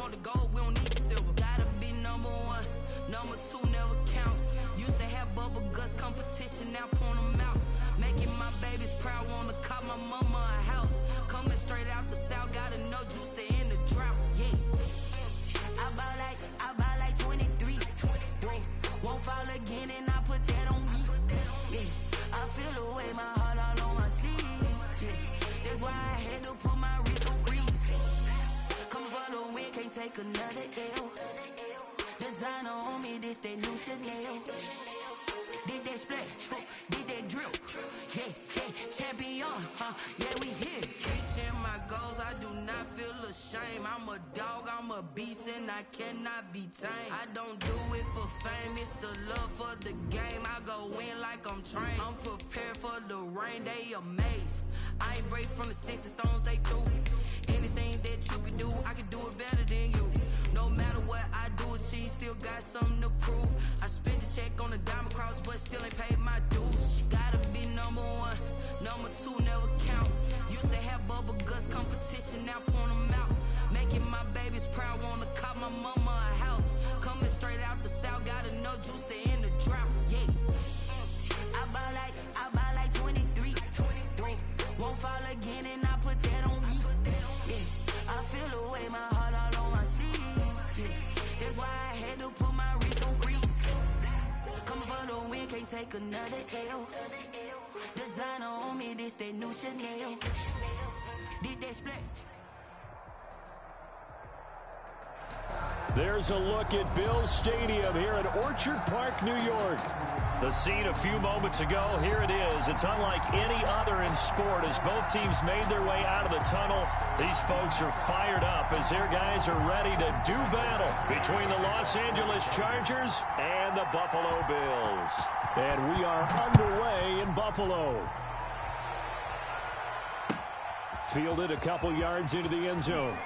want the gold, we don't need the silver. Gotta be number one, number two never count. Used to have bubble guts competition, now point them out. Making my babies proud, wanna cop my mama a house. Coming straight out the south, gotta know juice to end the drought. Yeah, I buy like 23. Won't fall again and I put that on me. Yeah, I feel the way, my heart all on my sleeve. Yeah, that's why I had to put my wrist on freeze. Coming for the win, can't take another L. Designer on me, this that new Chanel. Did that splash, did that drip. Yeah, champion, yeah, we here. Reaching my goals, I do not feel ashamed. I'm a dog, I'm a beast, and I cannot be tamed. I don't do it for fame, it's the love for the game. I go in like I'm trained. I'm prepared for the rain, they amazed. I ain't break from the sticks and stones they threw. Anything that you can do, I can do it better than you. No matter what I do, achieve, still got something to prove. I spent the check on the diamond cross, but still ain't paid my dues. Gotta be number one, number two never count. Used to have bubble guts competition, now point them out. Making my babies proud, wanna cop my mama a house. Coming straight out the south, gotta know juice to end the drought. Yeah, I buy like 23. Won't fall again and I put that on me. Yeah, I feel the way, my heart all on my sleeve. Yeah, that's why I had to put my wrist on freeze. Coming for the win, can't take another L. Designer on me, this that new Chanel. Did that splash. There's a look at Bills Stadium here in Orchard Park, New York. The scene a few moments ago, here it is. It's unlike any other in sport as both teams made their way out of the tunnel. These folks are fired up as their guys are ready to do battle between the Los Angeles Chargers and the Buffalo Bills. And we are underway in Buffalo. Fielded a couple yards into the end zone.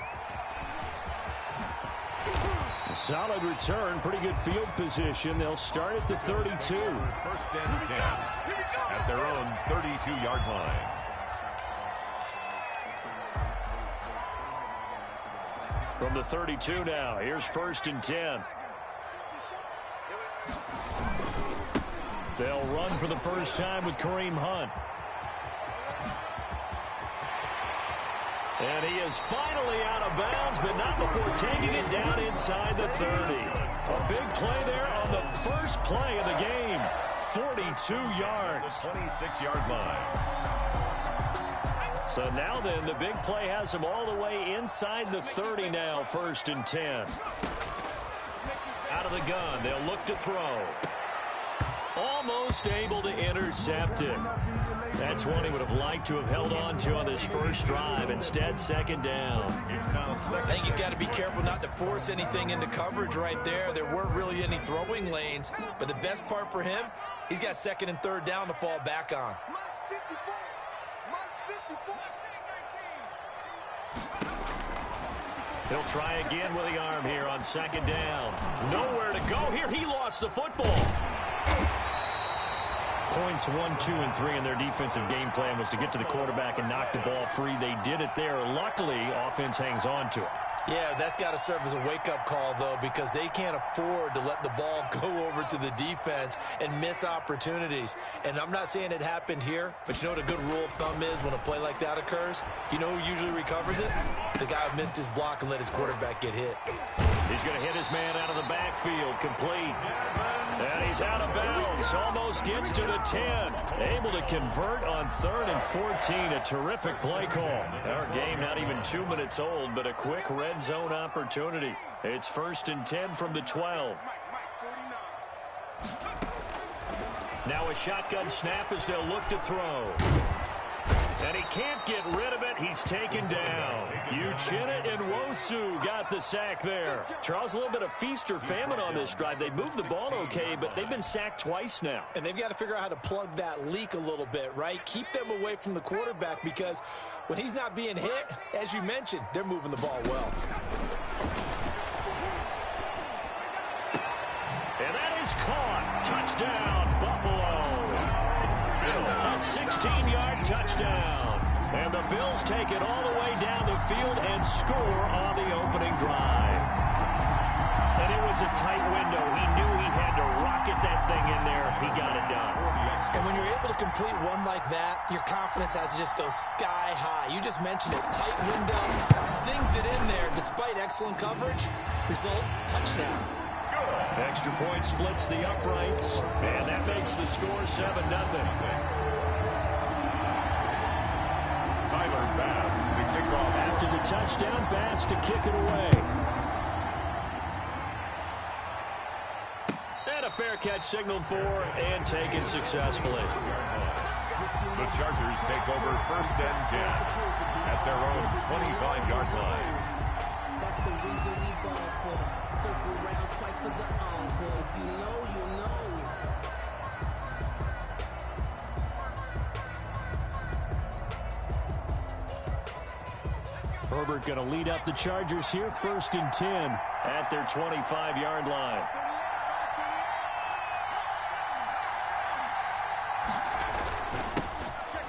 A solid return, pretty good field position. They'll start at the 32. First and 10 at their own 32-yard line. From the 32 now, here's first and 10. They'll run for the first time with Kareem Hunt. And he is finally out of bounds, but not before taking it down inside the 30. A big play there on the first play of the game. 42 yards. The 26-yard line. So now then, the big play has him all the way inside the 30 now, first and 10. Out of the gun, they'll look to throw. Almost able to intercept it. That's one he would have liked to have held on to on this first drive. Instead, second down. I think he's got to be careful not to force anything into coverage right there. There weren't really any throwing lanes. But the best part for him, he's got second and third down to fall back on. He'll try again with the arm here on second down. Nowhere to go here. He lost the football. Points 1, 2, and 3 in their defensive game plan was to get to the quarterback and knock the ball free. They did it there. Luckily, offense hangs on to it. Yeah, that's got to serve as a wake-up call, though, because they can't afford to let the ball go over to the defense and miss opportunities. And I'm not saying it happened here, but you know what a good rule of thumb is when a play like that occurs? You know who usually recovers it? The guy who missed his block and let his quarterback get hit. He's going to hit his man out of the backfield, complete. And he's out of bounds, almost gets to the 10. Able to convert on 3rd and 14, a terrific play call. Our game not even 2 minutes old, but a quick red zone opportunity. It's first and 10 from the 12. Now a shotgun snap as they'll look to throw. And he can't get rid of it. He's taken down. Uchenna Nwosu got the sack there. Charles, a little bit of feast or famine on this drive. They moved the ball okay, but they've been sacked twice now. And they've got to figure out how to plug that leak a little bit, right? Keep them away from the quarterback because when he's not being hit, as you mentioned, they're moving the ball well. And that is caught. Touchdown, Buffalo. A 16-yard touchdown. And the Bills take it all the way down the field and score on the opening drive. was a tight window. He knew he had to rocket that thing in there. He got it done. And when you're able to complete one like that, your confidence has to just go sky high. You just mentioned it. Tight window, sings it in there despite excellent coverage. Result, touchdown. Extra point splits the uprights, and that makes the score 7-0. Tyler Bass to kick off. After the touchdown, Bass to kick it away. And a fair catch signaled for and taken successfully. The Chargers take over 1st and 10 at their own 25-yard line. That's the reason we ball for. Circle round twice for the encore. If you know, you know. Herbert going to lead up the Chargers here, 1st and 10 at their 25-yard line.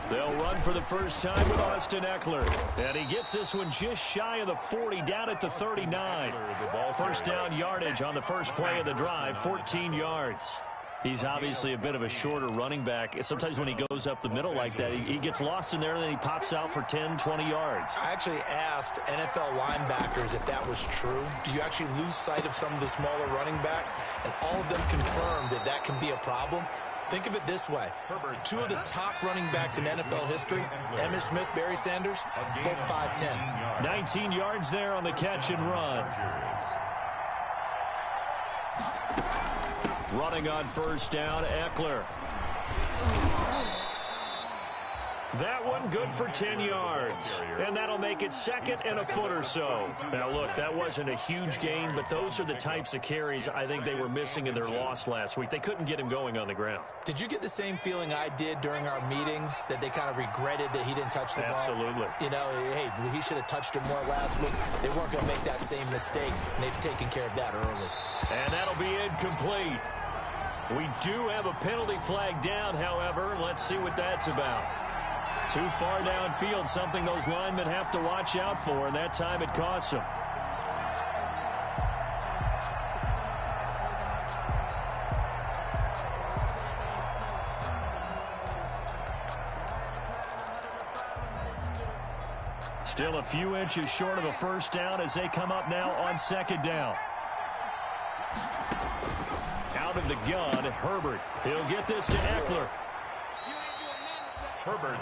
They'll run for the first time with Austin Ekeler. And he gets this one just shy of the 40, down at the 39. First down yardage on the first play of the drive, 14 yards. He's obviously a bit of a shorter running back. Sometimes when he goes up the middle like that, he gets lost in there, and then he pops out for 10, 20 yards. I actually asked NFL linebackers if that was true. Do you actually lose sight of some of the smaller running backs? And all of them confirmed that that can be a problem. Think of it this way. Two of the top running backs in NFL history, Emmitt Smith, Barry Sanders, both 5'10". 19 yards there on the catch and run. Running on first down, Ekeler. That one good for 10 yards. And that'll make it 2nd and a foot or so. Now, look, that wasn't a huge gain, but those are the types of carries I think they were missing in their loss last week. They couldn't get him going on the ground. Did you get the same feeling I did during our meetings, that they kind of regretted that he didn't touch the ball? Absolutely. You know, hey, he should have touched it more last week. They weren't going to make that same mistake, and they've taken care of that early. And that'll be incomplete. We do have a penalty flag down, however. Let's see what that's about. Too far downfield, something those linemen have to watch out for, and that time it costs them. Still a few inches short of a first down as they come up now on 2nd down. Out of the gun, Herbert. He'll get this to Ekeler.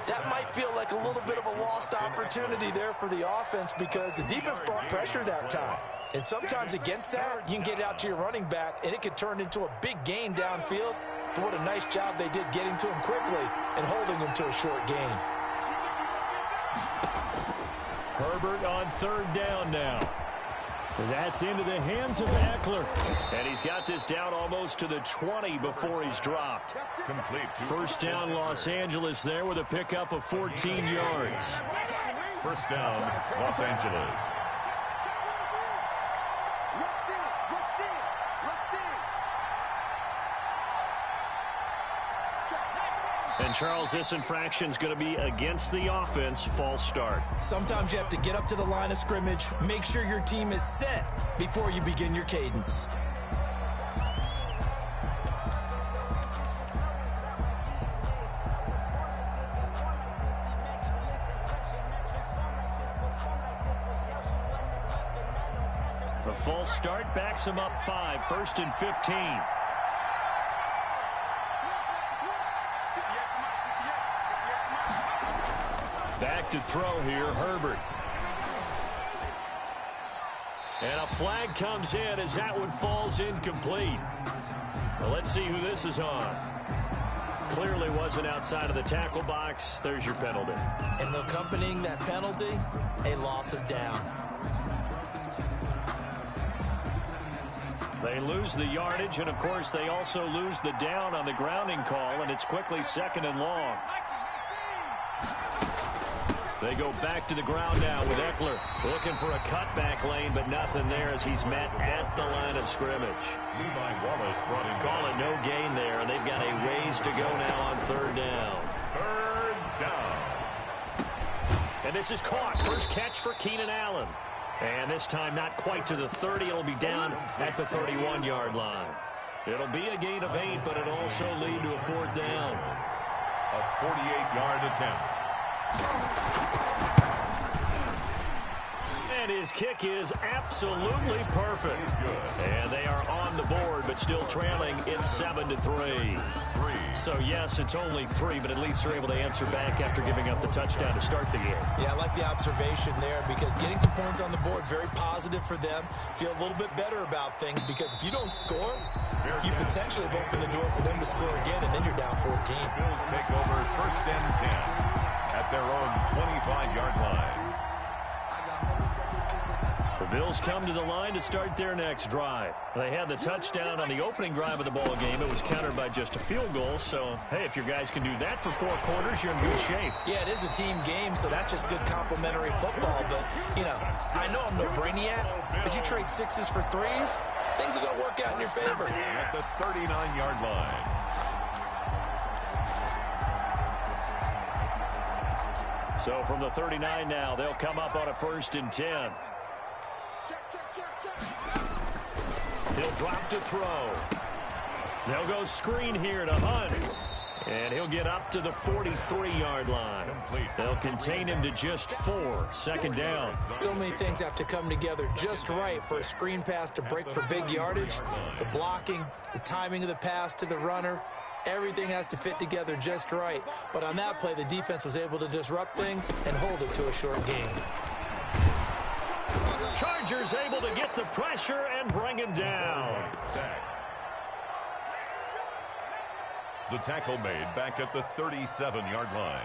That might feel like a little bit of a lost opportunity there for the offense because the defense brought pressure that time. And sometimes against that, you can get it out to your running back, and it could turn into a big gain downfield. But what a nice job they did getting to him quickly and holding him to a short gain. Herbert on 3rd down now. That's into the hands of Ekeler. And he's got this down almost to the 20 before he's dropped. Complete. First down, Los Angeles there with a pickup of 14 yards. First down, Los Angeles. And, Charles, this infraction's going to be against the offense. False start. Sometimes you have to get up to the line of scrimmage, make sure your team is set before you begin your cadence. The false start backs him up 5, 1st and 15. Back to throw here, Herbert. And a flag comes in as that one falls incomplete. Well, let's see who this is on. Clearly wasn't outside of the tackle box. There's your penalty. And accompanying that penalty, a loss of down. They lose the yardage, and, of course, they also lose the down on the grounding call, and it's quickly 2nd and long. They go back to the ground now with Ekeler looking for a cutback lane, but nothing there as he's met at the line of scrimmage. Levi Wallace brought in. Call it no gain there, and they've got a ways to go now on 3rd down. 3rd down. And this is caught. First catch for Keenan Allen. And this time not quite to the 30. It'll be down at the 31-yard line. It'll be a gain of 8, but it'll also lead to a 4th down. A 48-yard attempt. And his kick is absolutely perfect. And they are on the board, but still trailing. It's 7-3. So, yes, it's only 3, but at least they're able to answer back after giving up the touchdown to start the game. Yeah, I like the observation there because getting some points on the board, very positive for them. Feel a little bit better about things because if you don't score, you potentially have opened the door for them to score again, and then you're down 14. Bills take over 1st and 10 at their own 25-yard line. The Bills come to the line to start their next drive. They had the touchdown on the opening drive of the ball game. It was countered by just a field goal. So, hey, if your guys can do that for 4 quarters, you're in good shape. Yeah, it is a team game, so that's just good complementary football. But, you know, I know I'm no brainiac, but you trade 6s for 3s, things are going to work out in your favor. At the 39-yard line. So from the 39 now, they'll come up on a 1st and 10. He'll drop to throw. They'll go screen here to Hunt. And he'll get up to the 43-yard line. They'll contain him to just 4. 2nd down. So many things have to come together just right for a screen pass to break for big yardage. The blocking, the timing of the pass to the runner, everything has to fit together just right. But on that play, the defense was able to disrupt things and hold it to a short gain. Chargers able to get the pressure and bring him down. The tackle made back at the 37-yard line.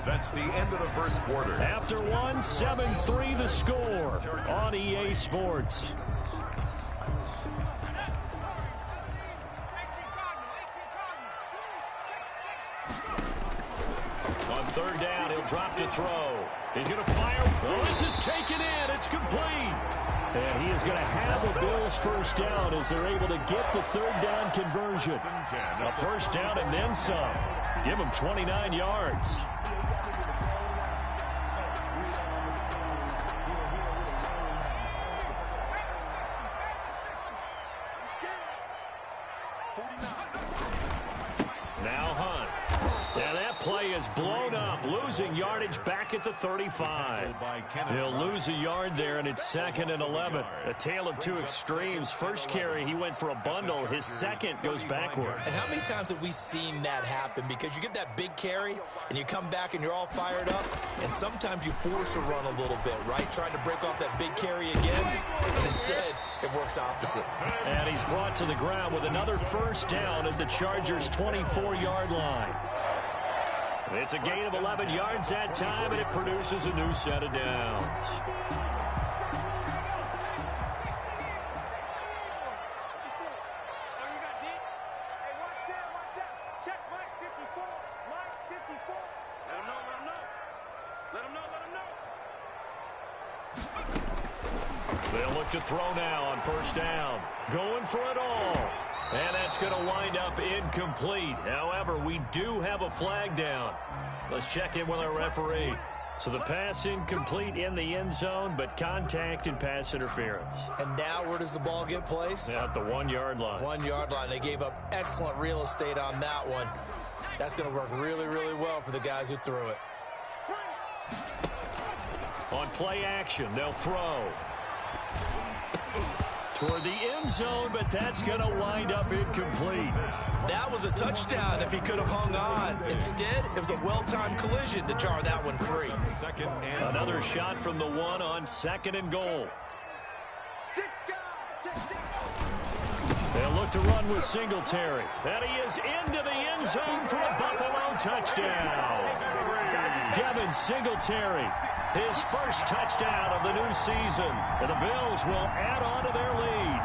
That's the end of the 1st quarter. After 1, 7-3 the score on EA Sports. On 3rd down, he'll drop to throw. He's going to fire. Oh, this is taken in. It's complete. And he is going to have the Bills' 1st down as they're able to get the 3rd down conversion. A 1st down and then some. Give him 29 yards. Now Hunt. And that play is blown up, losing yardage back at the 35. He'll lose a yard there, and it's 2nd and 11. A tale of 2 extremes. First carry, he went for a bundle. His second goes backward. And how many times have we seen that happen? Because you get that big carry, and you come back, and you're all fired up, and sometimes you force a run a little bit, right? Trying to break off that big carry again, and instead, it works opposite. And he's brought to the ground with another 1st down at the Chargers' 24-yard line. It's a gain of 11 yards that time, and it produces a new set of downs. They'll look to throw now on 1st down. Going for it all. And that's going to wind up incomplete. However, we do have a flag down. Let's check in with our referee. So the pass incomplete in the end zone, but contact and pass interference. And now where does the ball get placed? At the 1-yard line. 1-yard line. They gave up excellent real estate on that one. That's going to work really, really well for the guys who threw it. On play action, they'll throw toward the end zone, but that's going to wind up incomplete. That was a touchdown if he could have hung on. Instead, it was a well-timed collision to jar that one free. Another shot from the 1 on 2nd and goal. They'll look to run with Singletary. And he is into the end zone for a Buffalo touchdown. Devin Singletary, his 1st touchdown of the new season. And the Bills will add on to their lead.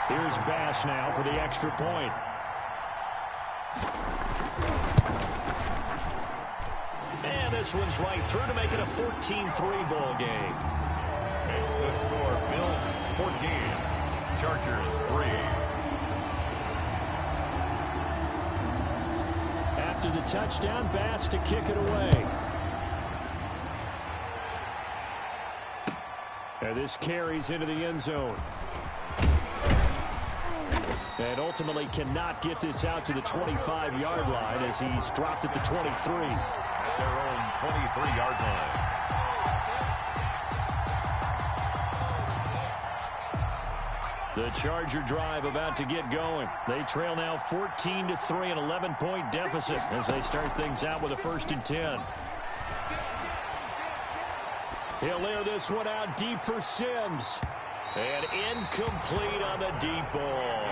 Here's Bass now for the extra point. And this one's right through to make it a 14-3 ball game. The score, Bills 14, Chargers 3. After the touchdown, Bass to kick it away. And this carries into the end zone. And ultimately cannot get this out to the 25-yard line as he's dropped at the 23. At their own 23-yard line. The Charger drive about to get going. They trail now 14-3, an 11-point deficit as they start things out with a 1st and 10. He'll air this one out deep for Sims. And incomplete on the deep ball.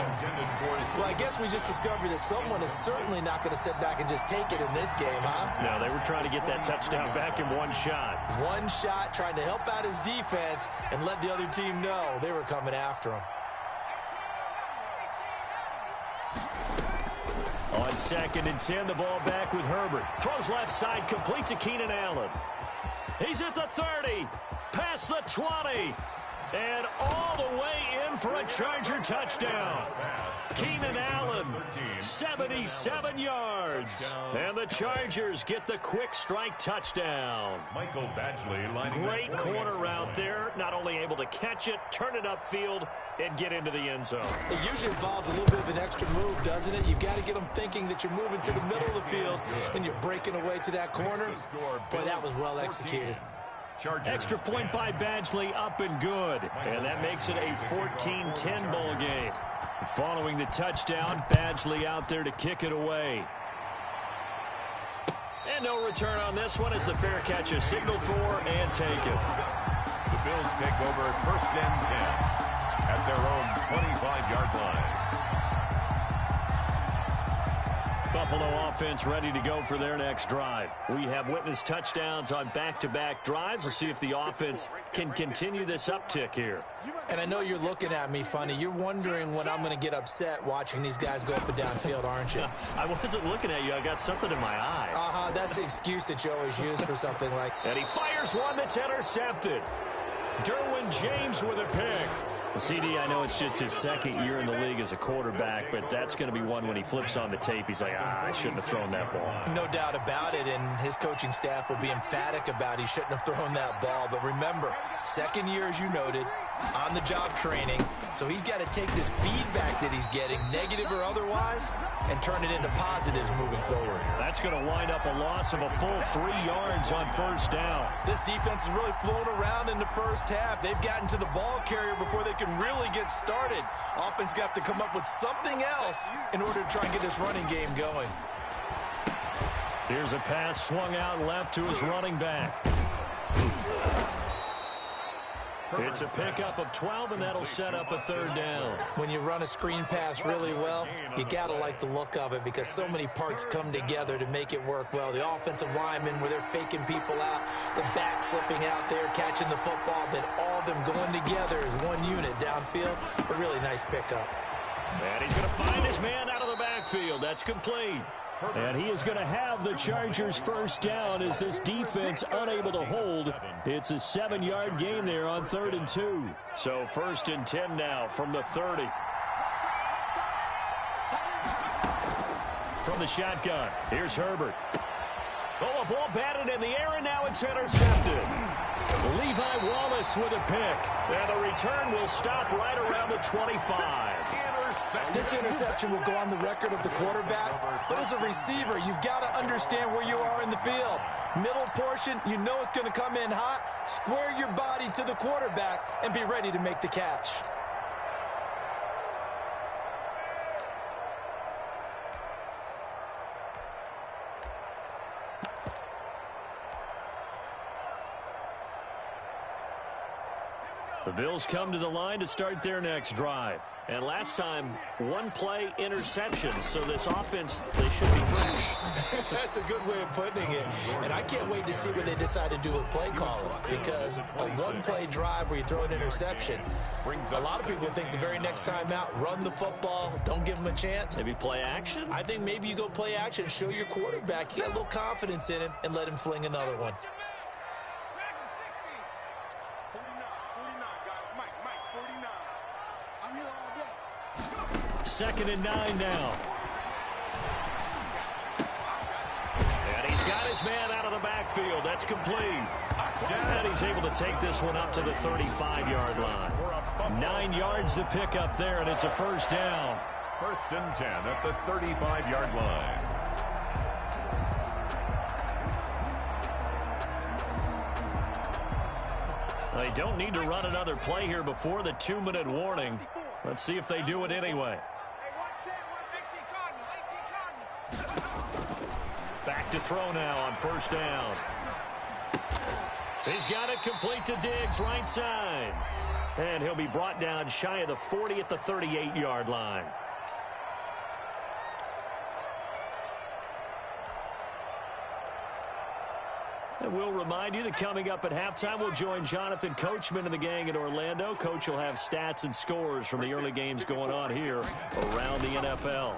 Well, I guess we just discovered that someone is certainly not going to sit back and just take it in this game, huh? No, they were trying to get that touchdown back in one shot. One shot, trying to help out his defense and let the other team know they were coming after him. On 2nd and 10, the ball back with Herbert. Throws left side, complete to Keenan Allen. He's at the 30, past the 20, and all the way in for a Charger touchdown. Keenan Allen, 77 yards. And the Chargers get the quick strike touchdown. Michael Badgley lining Great corner route there. Not only able to catch it, turn it upfield, and get into the end zone. It usually involves a little bit of an extra move, doesn't it? You've got to get them thinking that you're moving to the middle of the field and you're breaking away to that corner. Boy, that was well executed. Extra point by Badgley, up and good. And that makes it a 14-10 ball game. Following the touchdown, Badgley out there to kick it away. And no return on this one as the fair catch is signaled for and taken. The Bills take over 1st and 10 at their own 25-yard line. Buffalo offense ready to go for their next drive. We have witnessed touchdowns on back-to-back drives. We'll see if the offense can continue this uptick here. And I know you're looking at me funny. You're wondering when I'm going to get upset watching these guys go up and down field, aren't you? I wasn't looking at you. I got something in my eye. That's the excuse that you always use for something like... And he fires one that's intercepted. Derwin James with a pick. CD, I know it's just his 2nd year in the league as a quarterback, but that's going to be one when he flips on the tape. He's like, I shouldn't have thrown that ball. No doubt about it, and his coaching staff will be emphatic about he shouldn't have thrown that ball. But remember, 2nd year, as you noted, on-the-job training. So he's got to take this feedback that he's getting, negative or otherwise, and turn it into positives moving forward. That's going to wind up a loss of a full 3 yards on 1st down. This defense is really flown around in the first half. They've gotten to the ball carrier before they can really get started. Offense got to come up with something else in order to try and get this running game going. Here's a pass swung out left to his running back. It's a pickup of 12, and that'll set up a 3rd down. When you run a screen pass really well, you got to like the look of it because so many parts come together to make it work well. The offensive linemen, where they're faking people out, the back slipping out there, catching the football, then all of them going together as one unit downfield. A really nice pickup. And he's going to find his man out of the backfield. That's complete. And he is going to have the Chargers 1st down as this defense unable to hold. It's a 7-yard gain there on 3rd and 2. So 1st and 10 now from the 30. From the shotgun, here's Herbert. Oh, a ball batted in the air, and now it's intercepted. Levi Wallace with a pick. And the return will stop right around the 25. This interception will go on the record of the quarterback, but as a receiver, you've got to understand where you are in the field. Middle portion, you know it's going to come in hot. Square your body to the quarterback and be ready to make the catch. The Bills come to the line to start their next drive. And last time, 1-play interception. So this offense, they should be fresh. That's a good way of putting it. And I can't wait to see what they decide to do with play calling. Because a 1-play drive where you throw an interception, a lot of people think the very next time out, run the football, don't give them a chance. Maybe play action? I think maybe you go play action, show your quarterback, you got a little confidence in him, and let him fling another one. 2nd and 9 now. And he's got his man out of the backfield. That's complete. And he's able to take this one up to the 35-yard line. 9 yards to pick up there, and it's a first down. 1st and 10 at the 35-yard line. They don't need to run another play here before the 2-minute warning. Let's see if they do it anyway. Back to throw now on 1st down. He's got it complete to Diggs, right side. And he'll be brought down shy of the 40 at the 38-yard line. And we'll remind you that coming up at halftime, we'll join Jonathan Coachman and the gang in Orlando. Coach will have stats and scores from the early games going on here around the NFL.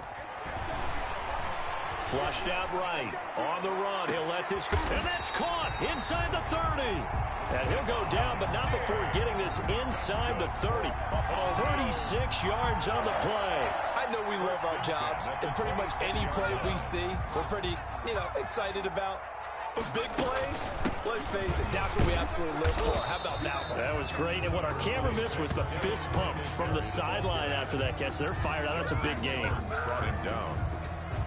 Flushed out right. On the run. He'll let this go. And that's caught inside the 30. And he'll go down, but not before getting this inside the 30. 36 yards on the play. I know we love our jobs, and pretty much any play we see, we're pretty, excited about. But big plays, let's face it, that's what we absolutely live for. How about that one? That was great, and what our camera missed was the fist pump from the sideline after that catch. They're fired out. That's a big game. Brought him down.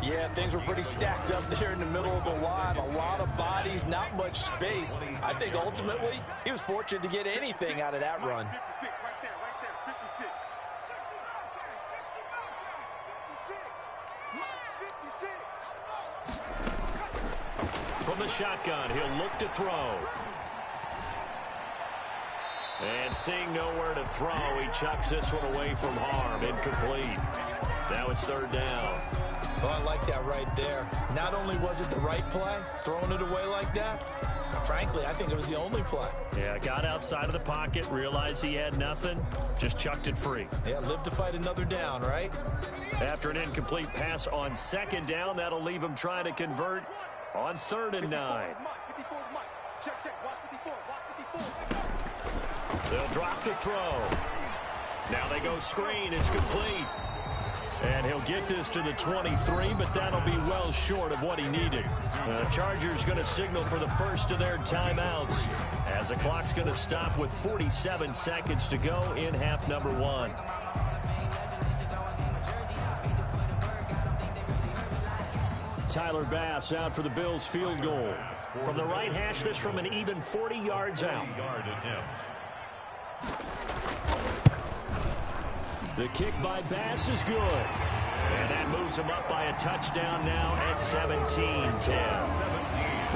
Yeah, things were pretty stacked up there in the middle of the line. A lot of bodies, not much space. I think ultimately he was fortunate to get anything out of that run. 56, right there, 56. 56. From the shotgun, he'll look to throw. And seeing nowhere to throw, he chucks this one away from harm. Incomplete. Now it's 3rd down. Oh, I like that right there. Not only was it the right play, throwing it away like that, but frankly, I think it was the only play. Yeah, got outside of the pocket, realized he had nothing, just chucked it free. Yeah, live to fight another down, right? After an incomplete pass on 2nd down, that'll leave him trying to convert on 3rd and 9. They'll drop the throw. Now they go screen. It's complete. And he'll get this to the 23, but that'll be well short of what he needed. The Chargers going to signal for the first of their timeouts as the clock's going to stop with 47 seconds to go in half number 1. Tyler Bass out for the Bills field goal. From the right hash, this from an even 40 yards out. The kick by Bass is good. And that moves him up by a touchdown now at 17-10.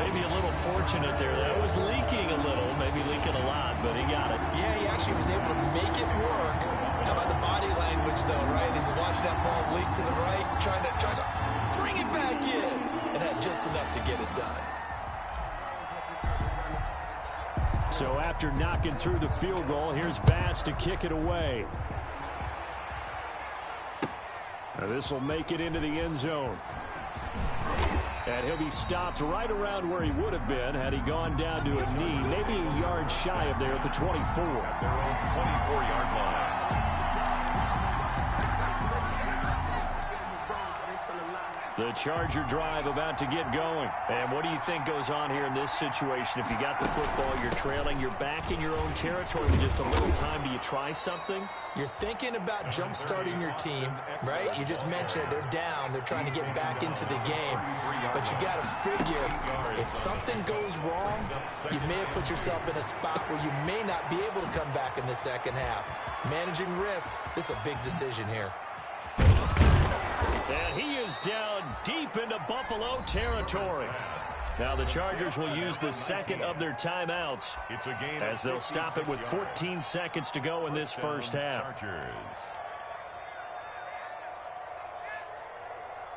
Maybe a little fortunate there. That was leaking a little, maybe leaking a lot, but he got it. Yeah, he actually was able to make it work. How about the body language, though, right? As he watched that ball leak to the right, trying to bring it back in, and had just enough to get it done. So after knocking through the field goal, here's Bass to kick it away. This will make it into the end zone. And he'll be stopped right around where he would have been had he gone down to a knee, maybe a yard shy of there at the 24. At their own 24-yard line. The Charger drive about to get going. And what do you think goes on here in this situation? If you got the football, you're trailing, you're back in your own territory with just a little time. Do you try something? You're thinking about jump-starting your team, right? You just mentioned it. They're down. They're trying to get back into the game. But you got to figure, if something goes wrong, you may have put yourself in a spot where you may not be able to come back in the second half. Managing risk, this is a big decision here. And he is down deep into Buffalo territory. Now the Chargers will use the second of their timeouts as they'll stop it with 14 seconds to go in this first half.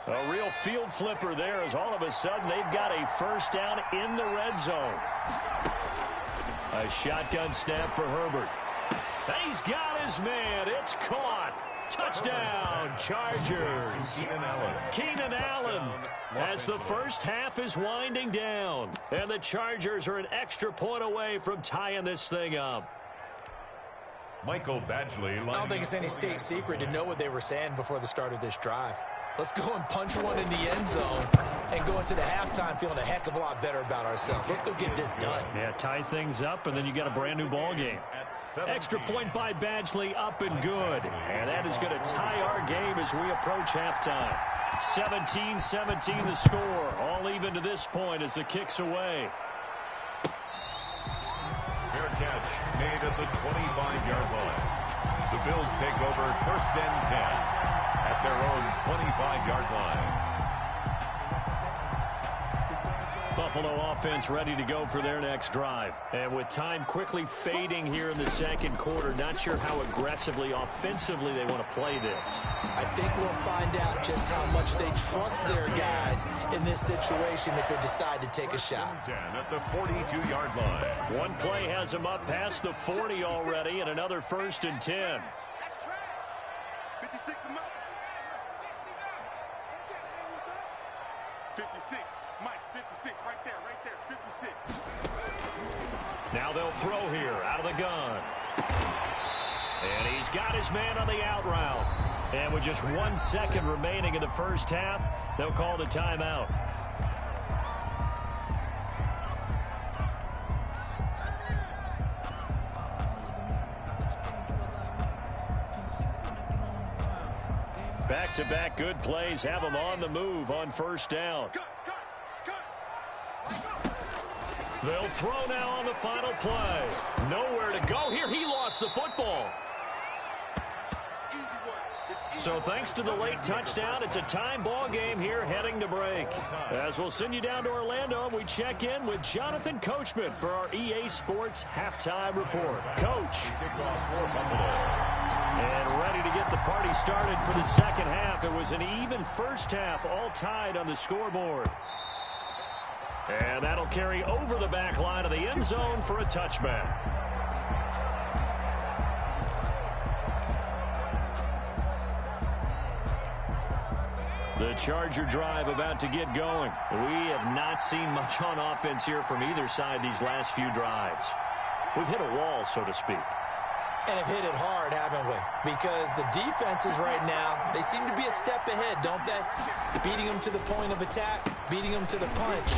A real field flipper there as all of a sudden they've got a first down in the red zone. A shotgun snap for Herbert. He's got his man. It's caught. Touchdown, Chargers. Keenan Allen as the first half is winding down. And the Chargers are an extra point away from tying this thing up. Michael Badgley. I don't think it's any state secret to know what they were saying before the start of this drive. Let's go and punch one in the end zone and go into the halftime feeling a heck of a lot better about ourselves. Let's go get this done. Yeah, tie things up, and then you got a brand new ball game. Extra point by Badgley, up and good. And that is going to tie our game as we approach halftime. 17-17 the score. All even to this point as the kick's away. Fair catch made at the 25-yard line. The Bills take over 1st and 10 at their own 25-yard line. Buffalo offense ready to go for their next drive. And with time quickly fading here in the second quarter, not sure how aggressively, offensively they want to play this. I think we'll find out just how much they trust their guys in this situation if they decide to take a shot. 10 at the 42-yard line. One play has them up past the 40 already, and another 1st and 10. 56 a month. 56. Mike's 56. Right there. 56. Now they'll throw here out of the gun. And he's got his man on the out route. And with just 1 second remaining in the first half, they'll call the timeout. Back-to-back good plays have them on the move on 1st down. They'll throw now on the final play. Nowhere to go here. He lost the football. So thanks to the late touchdown, it's a time ball game here heading to break. As we'll send you down to Orlando, we check in with Jonathan Coachman for our EA Sports Halftime Report. Coach. And ready to get the party started for the second half. It was an even first half, all tied on the scoreboard. And that'll carry over the back line of the end zone for a touchback. The Charger drive about to get going. We have not seen much on offense here from either side these last few drives. We've hit a wall, so to speak. And have hit it hard, haven't we? Because the defenses right now, they seem to be a step ahead, don't they? Beating them to the point of attack, beating them to the punch.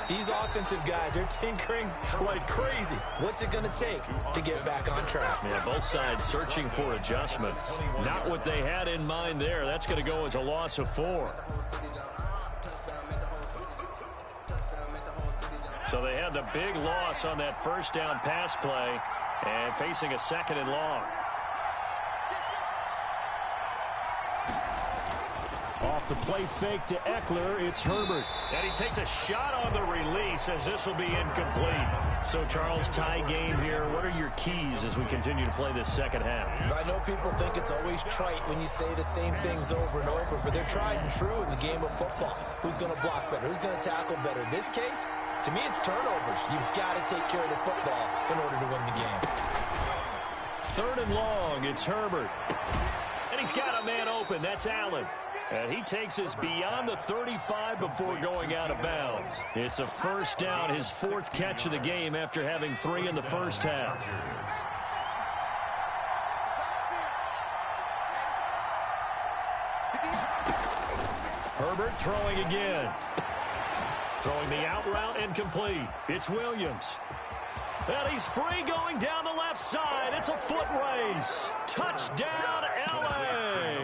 These offensive guys, they're tinkering like crazy. What's it going to take to get back on track? Yeah, both sides searching for adjustments. Not what they had in mind there. That's going to go as a loss of 4. So they had the big loss on that first down pass play. And facing a 2nd and long. Off the play fake to Eckler, it's Herbert. And he takes a shot on the release as this will be incomplete. So, Charles, tie game here. What are your keys as we continue to play this second half? I know people think it's always trite when you say the same things over and over, but they're tried and true in the game of football. Who's going to block better? Who's going to tackle better? In this case, to me, it's turnovers. You've got to take care of the football in order to win the game. 3rd and long, it's Herbert. And he's got a man open. That's Allen. And he takes us beyond the 35 before going out of bounds. It's a 1st down, his 4th catch of the game after having 3 in the first half. Herbert throwing again. Throwing the out route incomplete. It's Williams. And he's free going down the left side. It's a foot race. Touchdown, L.A.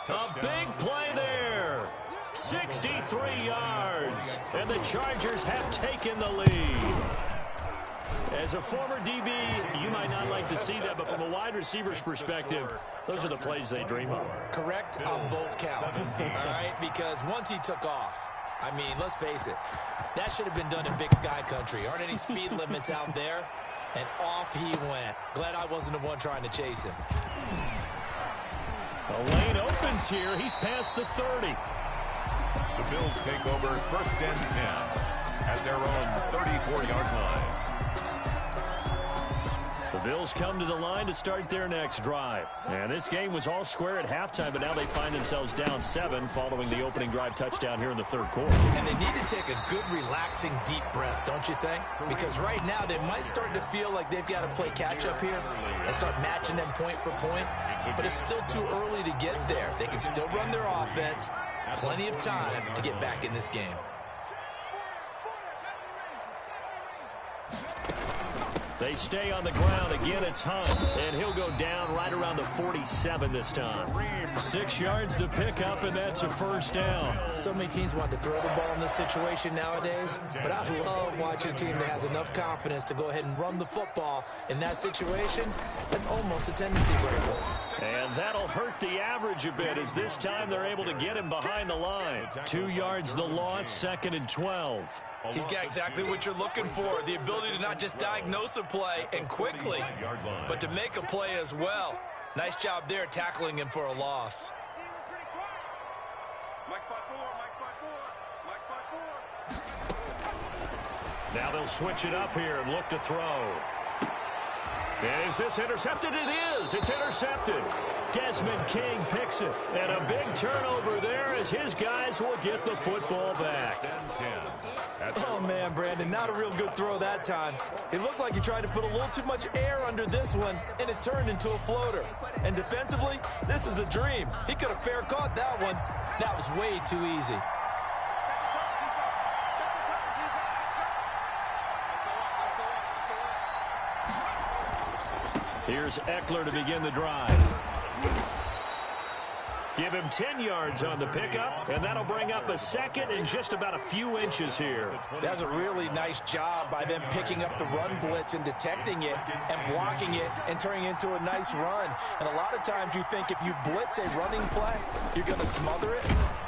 A big play there. 63 yards. And the Chargers have taken the lead. As a former DB, you might not like to see that, but from a wide receiver's perspective, those are the plays they dream of. Correct on both counts. All right, because once he took off, I mean, let's face it, that should have been done in Big Sky country. Aren't any speed limits out there? And off he went. Glad I wasn't the one trying to chase him. The lane opens here. He's past the 30. The Bills take over 1st and 10 at their own 34-yard line. Bills come to the line to start their next drive. And this game was all square at halftime, but now they find themselves down 7 following the opening drive touchdown here in the third quarter. And they need to take a good, relaxing, deep breath, don't you think? Because right now they might start to feel like they've got to play catch-up here and start matching them point for point. But it's still too early to get there. They can still run their offense. Plenty of time to get back in this game. They stay on the ground. Again, it's Hunt, and he'll go down right around the 47 this time. 6 yards the pickup, and that's a first down. So many teams want to throw the ball in this situation nowadays, but I love watching a team that has enough confidence to go ahead and run the football. In that situation, that's almost a tendency breaker. And that'll hurt the average a bit, as this time they're able to get him behind the line. 2 yards the loss, 2nd and 12. He's got exactly what you're looking for, the ability to not just diagnose a play and quickly, but to make a play as well. Nice job there tackling him for a loss. Now they'll switch it up here and look to throw. Is this intercepted? It is. It's intercepted. Desmond King picks it. And a big turnover there as his guys will get the football back. Oh, man, Brandon, not a real good throw that time. It looked like he tried to put a little too much air under this one, and it turned into a floater. And defensively, this is a dream. He could have fair caught that one. That was way too easy. Here's Eckler to begin the drive. Give him 10 yards on the pickup, and that'll bring up a second and just about a few inches here. That's a really nice job by them picking up the run blitz and detecting it and blocking it and turning it into a nice run. And a lot of times you think if you blitz a running play, you're going to smother it.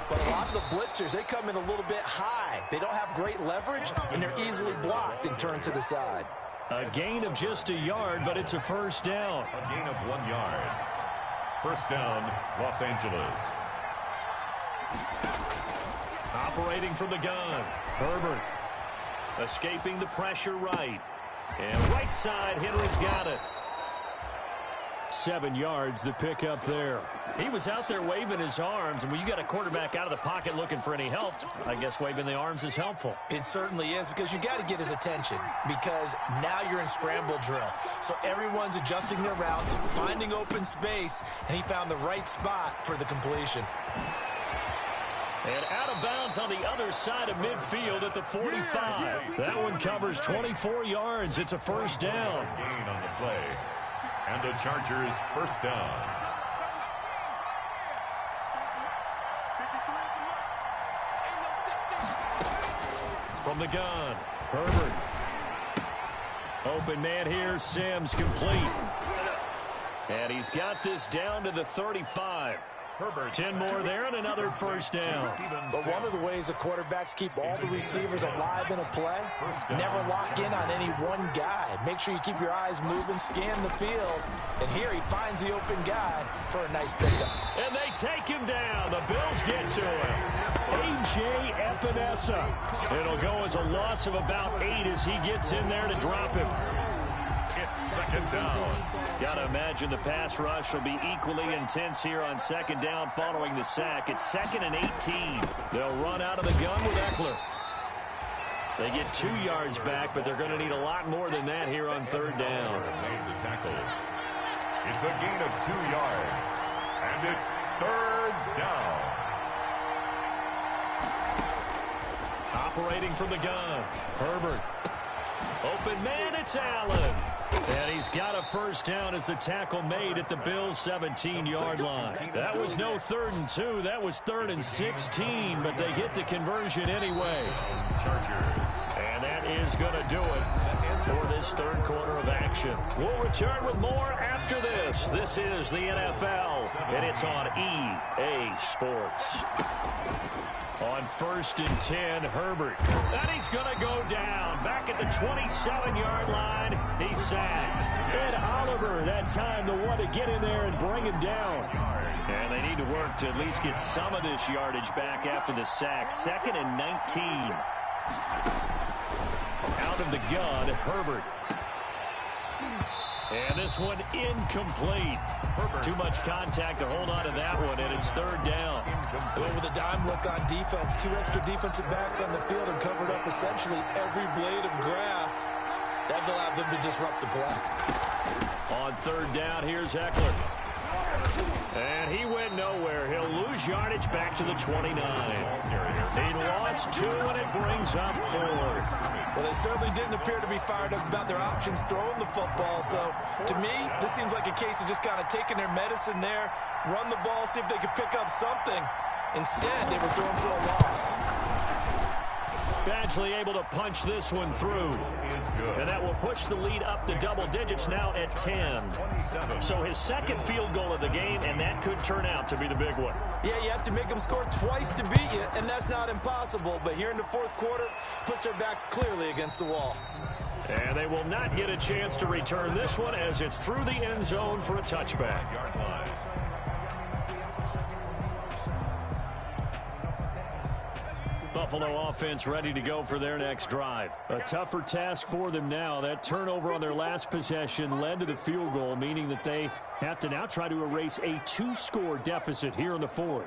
But a lot of the blitzers, they come in a little bit high. They don't have great leverage, and they're easily blocked and turned to the side. A gain of just a yard, but it's a first down. A gain of 1 yard. First down, Los Angeles. Operating from the gun, Herbert. Escaping the pressure right. And right side, Henry's got it. 7 yards, the pickup there. He was out there waving his arms, and when you got a quarterback out of the pocket looking for any help, I guess waving the arms is helpful. It certainly is, because you got to get his attention, because now you're in scramble drill. So everyone's adjusting their routes, finding open space, and he found the right spot for the completion. And out of bounds on the other side of midfield at the 45. That one covers 24 yards. It's a first down. Gain on the play. And the Chargers first down. From the gun, Herbert. Open man here, Sims complete. And he's got this down to the 35. Herbert, 10 more there and another first down. But one of the ways the quarterbacks keep all the receivers alive in a play, never lock in on any one guy. Make sure you keep your eyes moving, scan the field. And here he finds the open guy for a nice pickup. And they take him down. The Bills get to him. A.J. Epinesa. It'll go as a loss of about 8 as he gets in there to drop him. It's second down. Got to imagine the pass rush will be equally intense here on second down following the sack. It's 2nd and 18. They'll run out of the gun with Eckler. They get 2 yards back, but they're going to need a lot more than that here on third down. Made the tackle. It's a gain of 2 yards. And it's third down. Operating from the gun, Herbert. Open man, it's Allen. And he's got a first down as the tackle made at the Bills' 17-yard line. That was no 3rd and 2. That was 3rd and 16, but they get the conversion anyway. And that is going to do it for this third quarter of action. We'll return with more after this. This is the NFL, and it's on EA Sports. On 1st and 10, Herbert. And he's going to go down. Back at the 27-yard line, he's sacked. Ed Oliver, that time, the one to get in there and bring him down. And they need to work to at least get some of this yardage back after the sack. 2nd and 19. Out of the gun, Herbert. And this one incomplete. Too much contact to hold on to that one, and it's third down. They went with a dime look on defense. 2 extra defensive backs on the field and covered up essentially every blade of grass. That allowed them to disrupt the play. On third down, here's Eckler. And he went nowhere. He'll lose yardage back to the 29. He lost 2, and it brings up 4. Well, they certainly didn't appear to be fired up about their options throwing the football. So, to me, this seems like a case of just kind of taking their medicine there, run the ball, see if they could pick up something. Instead, they were throwing for a loss. Badgley able to punch this one through. And that will push the lead up to double digits now at 10. So his second field goal of the game, and that could turn out to be the big one. Yeah, you have to make them score twice to beat you, and that's not impossible. But here in the fourth quarter, puts their backs clearly against the wall. And they will not get a chance to return this one as it's through the end zone for a touchback. Buffalo offense ready to go for their next drive. A tougher task for them now. That turnover on their last possession led to the field goal, meaning that they have to now try to erase a 2-score deficit here in the fourth.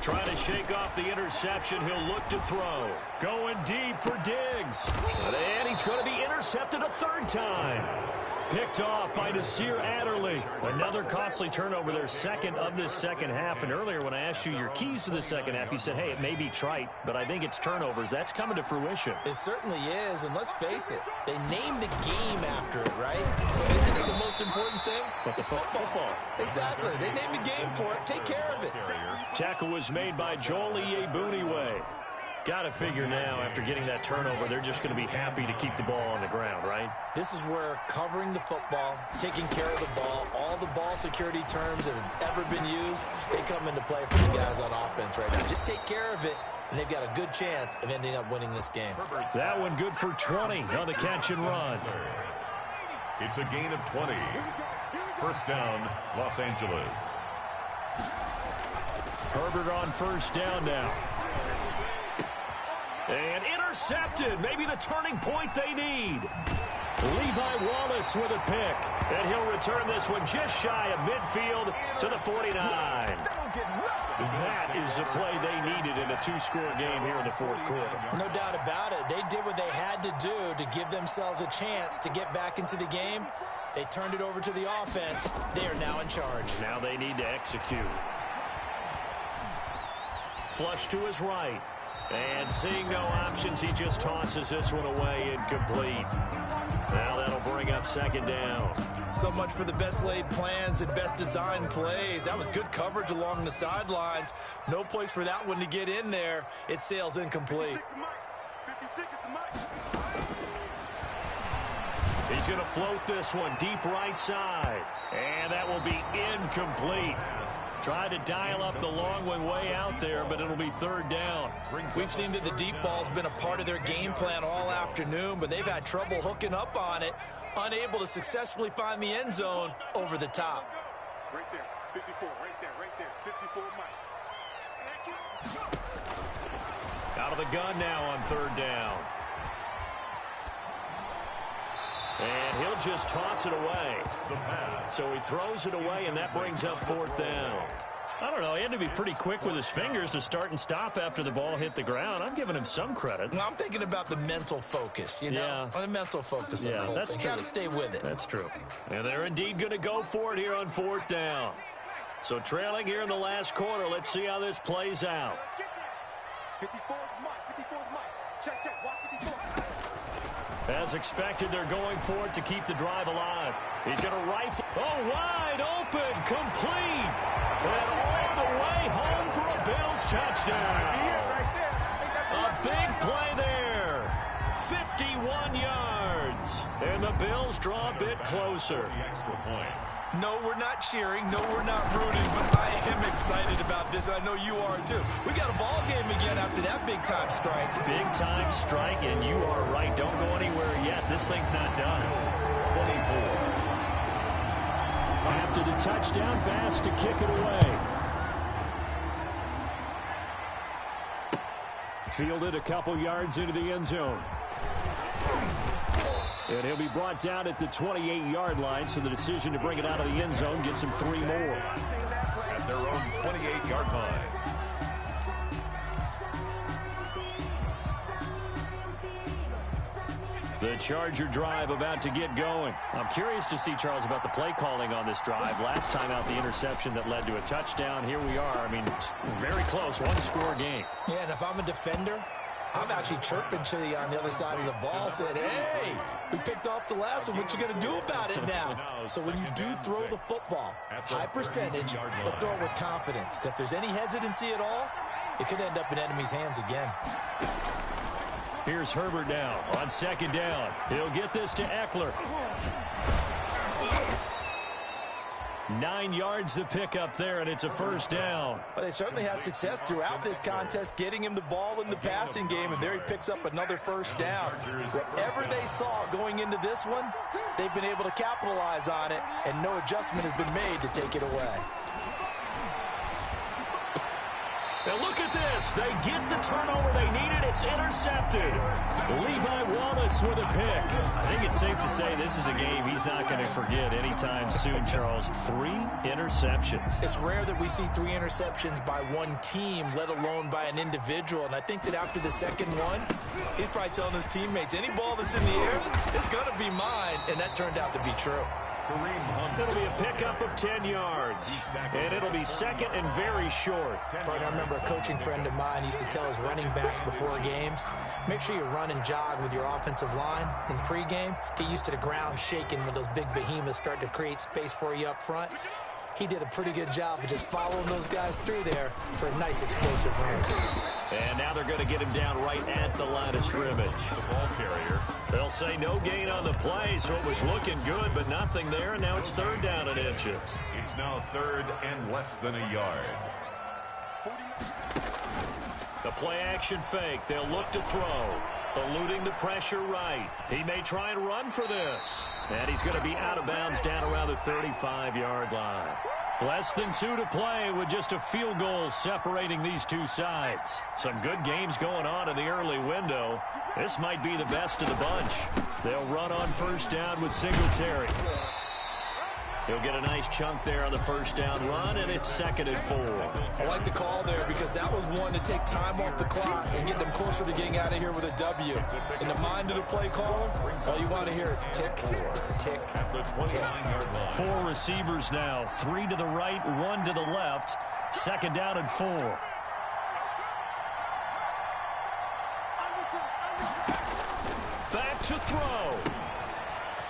Trying to shake off the interception. He'll look to throw. Going deep for Diggs. And he's going to be intercepted a third time. Picked off by Nasir Adderley. Another costly turnover, their second of this second half. And earlier when I asked you your keys to the second half, you said, hey, it may be trite, but I think it's turnovers. That's coming to fruition. It certainly is, and let's face it, they named the game after it, right? So isn't it the most important thing? It's football. Exactly. They named the game for it. Take care of it. Tackle was made by Joel Iyiegbuniwe. Got to figure now, after getting that turnover, they're just going to be happy to keep the ball on the ground, right? This is where covering the football, taking care of the ball, all the ball security terms that have ever been used, they come into play for the guys on offense right now. Just take care of it, and they've got a good chance of ending up winning this game. That one good for 20 on the catch and run. It's a gain of 20. First down, Los Angeles. Herbert on first down now. And intercepted. Maybe the turning point they need. Levi Wallace with a pick. And he'll return this one just shy of midfield to the 49. That is the play they needed in a 2-score game here in the fourth quarter. No doubt about it. They did what they had to do to give themselves a chance to get back into the game. They turned it over to the offense. They are now in charge. Now they need to execute. Flush to his right. And seeing no options, he just tosses this one away incomplete. Now that'll bring up second down. So much for the best laid plans and best designed plays. That was good coverage along the sidelines. No place for that one to get in there. It sails incomplete. He's going to float this one deep right side. And that will be incomplete. Tried to dial up the long one way out there, but it'll be third down. We've seen that the deep ball's been a part of their game plan all afternoon, but they've had trouble hooking up on it, unable to successfully find the end zone over the top. Right there, 54, right there, 54, Mike. Out of the gun now on third down. And he'll just toss it away. So he throws it away, and that brings up fourth down. I don't know. He had to be pretty quick with his fingers to start and stop after the ball hit the ground. I'm giving him some credit. Well, I'm thinking about the mental focus, you know? Yeah. The mental focus. Yeah, that's true. Got to stay with it. That's true. And they're indeed going to go for it here on fourth down. So trailing here in the last quarter. Let's see how this plays out. 54 Mike. Check, watch 54. As expected, they're going for it to keep the drive alive. He's going to rifle. Oh, wide open, complete. And all the way home for a Bills touchdown. A big play there. 51 yards. And the Bills draw a bit closer. No, we're not cheering. No, we're not rooting. But I am excited about this, and I know you are too. We got a ball game again after that big-time strike. Big-time strike, and you are right. Don't go anywhere yet. This thing's not done. 24. After the touchdown, Bass to kick it away. Fielded a couple yards into the end zone. And he'll be brought down at the 28-yard line, so the decision to bring it out of the end zone gets him 3 more. At their own 28-yard line. The Charger drive about to get going. I'm curious to see, Charles, about the play calling on this drive. Last time out, the interception that led to a touchdown. Here we are. I mean, very close, one-score game. Yeah, and if I'm a defender, I'm actually chirping to you on the other side of the ball, saying, hey, we picked off the last one. What you going to do about it now? So when you do throw the football, high percentage, but throw it with confidence. If there's any hesitancy at all, it could end up in enemy's hands again. Here's Herbert now on second down. He'll get this to Eckler. 9 yards to pick up there, and it's a first down. Well, they certainly had success throughout this contest, getting him the ball in the passing game, and there he picks up another first down. Whatever they saw going into this one, they've been able to capitalize on it, and no adjustment has been made to take it away. Now look at this. They get the turnover they needed. It's intercepted. Levi Wallace with a pick. I think it's safe to say this is a game he's not going to forget anytime soon, Charles. 3 interceptions. It's rare that we see 3 interceptions by one team, let alone by an individual. And I think that after the second one, he's probably telling his teammates, any ball that's in the air, it's going to be mine. And that turned out to be true. It'll be a pickup of 10 yards, and it'll be second and very short. I remember a coaching friend of mine used to tell his running backs before games, make sure you run and jog with your offensive line in pregame. Get used to the ground shaking when those big behemoths start to create space for you up front. He did a pretty good job of just following those guys through there for a nice explosive run. And now they're going to get him down right at the line of scrimmage. The ball carrier. They'll say no gain on the play, so it was looking good, but nothing there, and now it's third down and inches. It's now third and less than a yard. The play action fake. They'll look to throw. Eluding the pressure right. He may try and run for this. And he's going to be out of bounds down around the 35-yard line. Less than 2 to play with just a field goal separating these two sides. Some good games going on in the early window. This might be the best of the bunch. They'll run on first down with Singletary. He'll get a nice chunk there on the first down run, and it's 2nd and 4. I like the call there because that was one to take time off the clock and get them closer to getting out of here with a W. In the mind of the play caller, all you want to hear is tick, tick, tick. 4 receivers now, 3 to the right, 1 to the left. 2nd down and 4. Back to throw.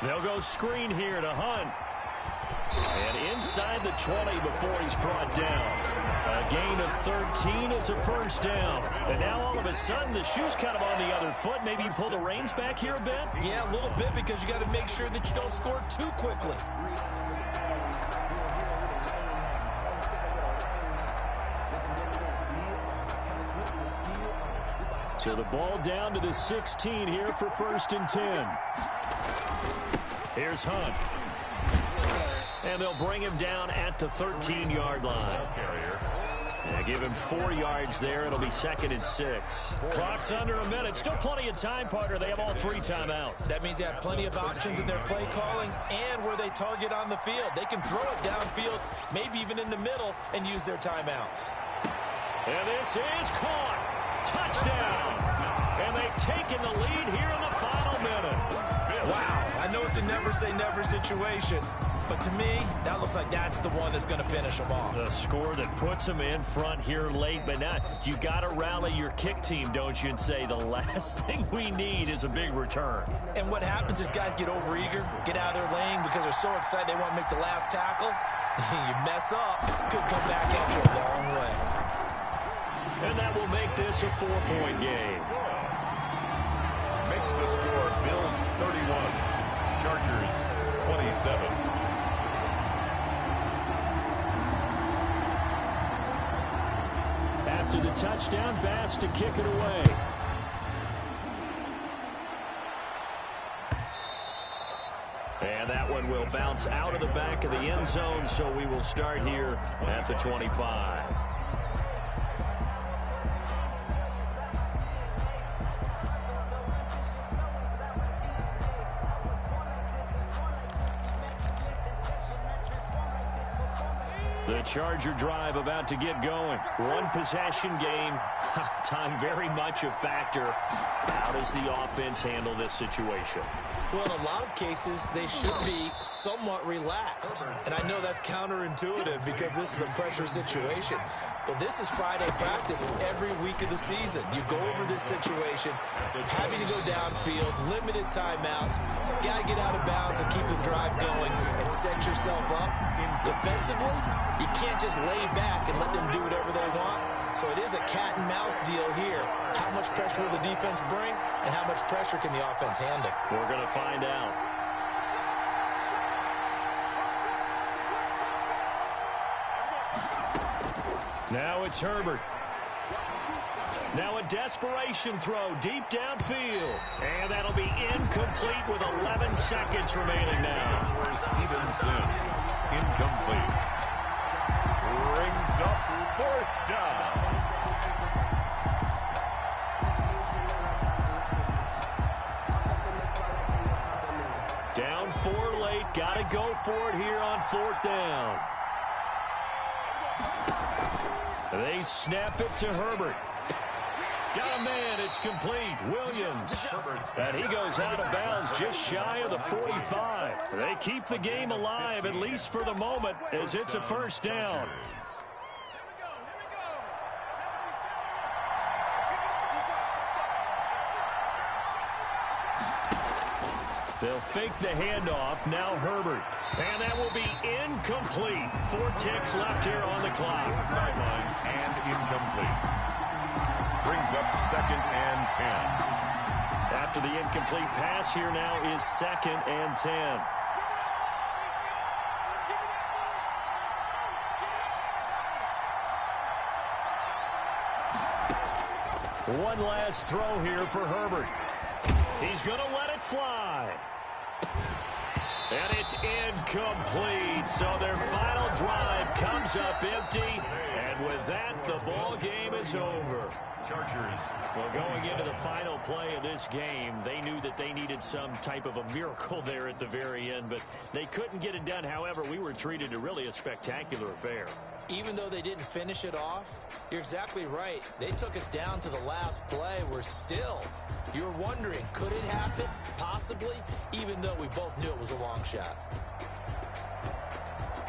They'll go screen here to Hunt. And inside the 20 before he's brought down. A gain of 13, it's a first down. And now all of a sudden the shoe's kind of on the other foot. Maybe you pull the reins back here a bit? Yeah, a little bit because you got to make sure that you don't score too quickly. So the ball down to the 16 here for 1st and 10. Here's Hunt. And they'll bring him down at the 13-yard line. And give him 4 yards there. It'll be 2nd and 6. Clock's under a minute. Still plenty of time, partner. They have all 3 timeouts. That means they have plenty of options in their play calling and where they target on the field. They can throw it downfield, maybe even in the middle, and use their timeouts. And this is caught. Touchdown. And they've taken the lead here in the final minute. Wow. I know it's a never-say-never situation. But to me, that looks like that's the one that's going to finish them off. The score that puts them in front here late, but not. You got to rally your kick team, don't you, and say the last thing we need is a big return. And what happens is guys get overeager, get out of their lane because they're so excited they want to make the last tackle. You mess up, could come back at you a long way. And that will make this a 4-point game. Makes the score Bills 31, Chargers 27. After the touchdown, Bass to kick it away. And that one will bounce out of the back of the end zone, so we will start here at the 25. The Charger drive about to get going. One possession game. Time very much a factor. How does the offense handle this situation? Well, in a lot of cases, they should be somewhat relaxed. And I know that's counterintuitive because this is a pressure situation. But this is Friday practice every week of the season. You go over this situation, having to go downfield, limited timeouts, got to get out of bounds and keep the drive going and set yourself up. Defensively, you can't just lay back and let them do whatever they want. So it is a cat and mouse deal here. How much pressure will the defense bring, and how much pressure can the offense handle? We're going to find out. Now it's Herbert. Now a desperation throw deep downfield. And that'll be incomplete with 11 seconds remaining now. For Stevenson, incomplete. Brings up 4th down. Down 4 late. Got to go for it here on 4th down. They snap it to Herbert. Got a man. It's complete. Williams. And he goes out of bounds just shy of the 45. They keep the game alive, at least for the moment, as it's a 1st down. They'll fake the handoff. Now Herbert. And that will be incomplete. 4 ticks left here on the clock. Sideline and incomplete. Brings up 2nd and 10. After the incomplete pass, here now is 2nd and 10. One last throw here for Herbert. He's going to let it fly. And it's incomplete. So their final drive comes up empty. And with that, the ball game is over. Chargers. Well, going into the final play of this game, they knew that they needed some type of a miracle there at the very end, but they couldn't get it done. However, we were treated to really a spectacular affair. Even though they didn't finish it off, you're exactly right. They took us down to the last play. We're still, you're wondering, could it happen? Possibly, even though we both knew it was a long shot.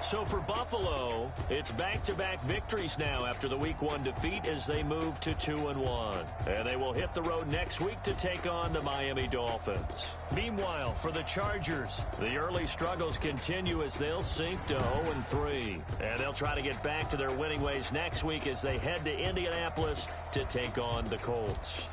So for Buffalo, it's back-to-back victories now after the Week 1 defeat as they move to 2-1. And they will hit the road next week to take on the Miami Dolphins. Meanwhile, for the Chargers, the early struggles continue as they'll sink to 0-3. And they'll try to get back to their winning ways next week as they head to Indianapolis to take on the Colts.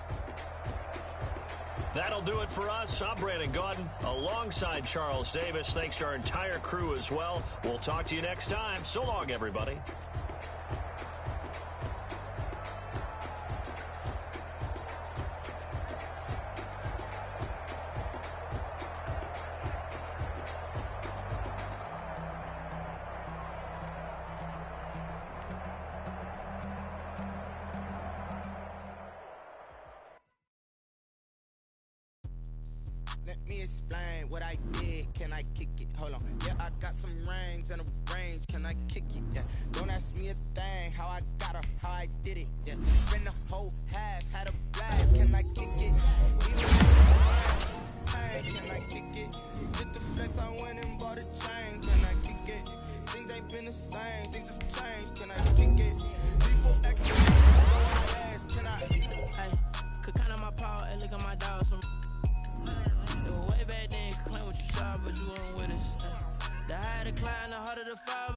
That'll do it for us. I'm Brandon Gaudin alongside Charles Davis. Thanks to our entire crew as well. We'll talk to you next time. So long, everybody. Let me explain what I did. Can I kick it? Hold on. Yeah, I got some rings and a range. Can I kick it? Yeah. Don't ask me a thing. How I got her, how I did it. Yeah. Spend the whole half, had a blast. Can I kick it? Hey, can I kick it? Just the flex, I went and bought a chain. Can I kick it? Things ain't been the same. Things have changed. Can I kick it? People extra. So I ask, can I? Hey, could count on my power and look at my dog. Way back then, claim what you saw, but you weren't with us. The higher the climb, the harder the fall.